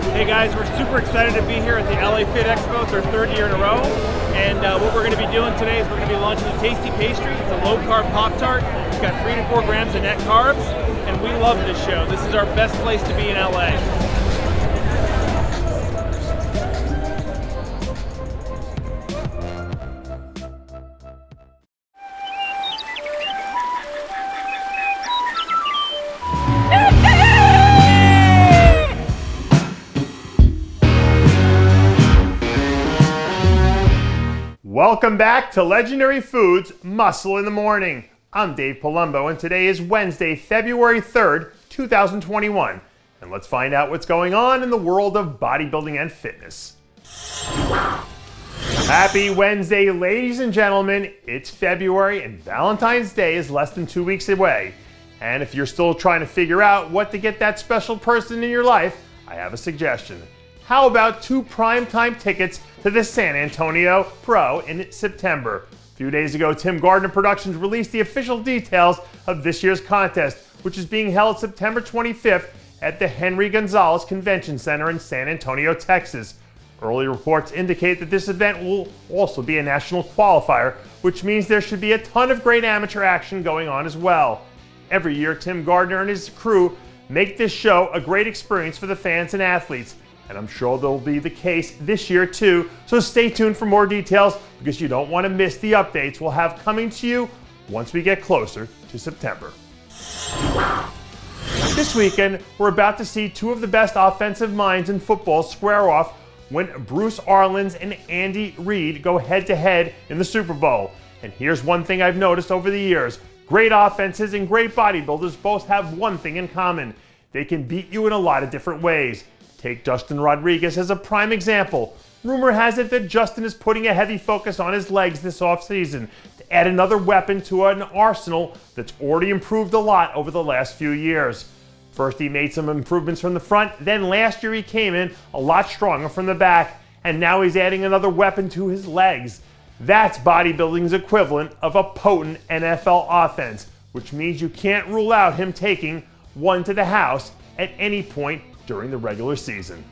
Hey guys, we're super excited to be here at the LA Fit Expo. It's our third year in a row. And what we're going to be doing today is we're going to be launching a tasty pastry. It's a low-carb Pop-Tart. It's got 3 to 4 grams of net carbs. And we love this show. This is our best place to be in LA. Welcome back to Legendary Foods Muscle in the Morning. I'm Dave Palumbo, and today is Wednesday, February 3rd, 2021. And let's find out what's going on in the world of bodybuilding and fitness. Happy Wednesday, ladies and gentlemen. It's February, and Valentine's Day is less than 2 weeks away. And if you're still trying to figure out what to get that special person in your life, I have a suggestion. How about 2 primetime tickets to the San Antonio Pro in September? A few days ago, Tim Gardner Productions released the official details of this year's contest, which is being held September 25th at the Henry Gonzalez Convention Center in San Antonio, Texas. Early reports indicate that this event will also be a national qualifier, which means there should be a ton of great amateur action going on as well. Every year, Tim Gardner and his crew make this show a great experience for the fans and athletes. And I'm sure that'll be the case this year too, so stay tuned for more details because you don't want to miss the updates we'll have coming to you once we get closer to September. This weekend, we're about to see 2 of the best offensive minds in football square off when Bruce Arlen's and Andy Reid go head-to-head in the Super Bowl. And here's one thing I've noticed over the years. Great offenses and great bodybuilders both have one thing in common. They can beat you in a lot of different ways. Take Justin Rodriguez as a prime example. Rumor has it that Justin is putting a heavy focus on his legs this offseason to add another weapon to an arsenal that's already improved a lot over the last few years. First, he made some improvements from the front, then last year he came in a lot stronger from the back, and now he's adding another weapon to his legs. That's bodybuilding's equivalent of a potent NFL offense, which means you can't rule out him taking one to the house at any point during the regular season.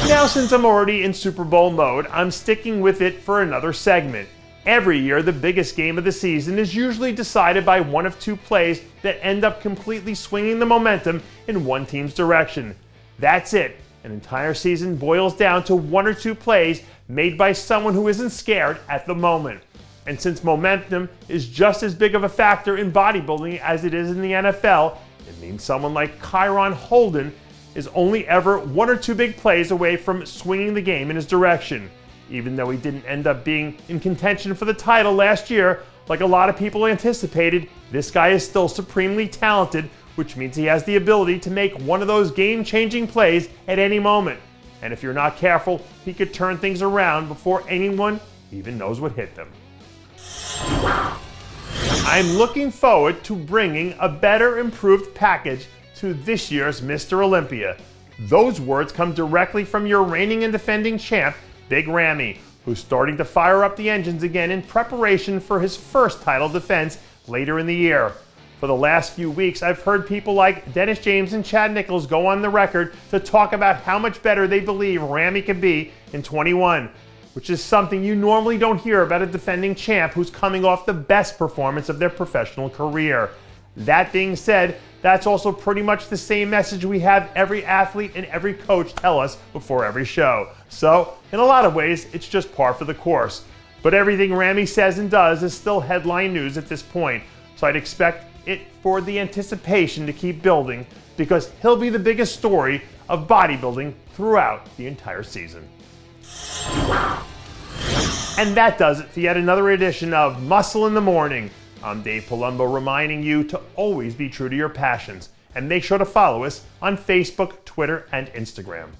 Now, since I'm already in Super Bowl mode, I'm sticking with it for another segment. Every year, the biggest game of the season is usually decided by one of 2 plays that end up completely swinging the momentum in one team's direction. That's it. An entire season boils down to 1 or 2 plays made by someone who isn't scared at the moment. And since momentum is just as big of a factor in bodybuilding as it is in the NFL, it means someone like Kyron Holden is only ever 1 or 2 big plays away from swinging the game in his direction. Even though he didn't end up being in contention for the title last year, like a lot of people anticipated, this guy is still supremely talented, which means he has the ability to make one of those game-changing plays at any moment. And if you're not careful, he could turn things around before anyone even knows what hit them. I'm looking forward to bringing a better improved package to this year's Mr. Olympia. Those words come directly from your reigning and defending champ, Big Ramy, who's starting to fire up the engines again in preparation for his first title defense later in the year. For the last few weeks, I've heard people like Dennis James and Chad Nichols go on the record to talk about how much better they believe Ramy can be in 21. Which is something you normally don't hear about a defending champ who's coming off the best performance of their professional career. That being said, that's also pretty much the same message we have every athlete and every coach tell us before every show. So, in a lot of ways, it's just par for the course. But everything Ramy says and does is still headline news at this point. So I'd expect it for the anticipation to keep building because he'll be the biggest story of bodybuilding throughout the entire season. And that does it for yet another edition of Muscle in the Morning. I'm Dave Palumbo reminding you to always be true to your passions and make sure to follow us on Facebook, Twitter, and Instagram.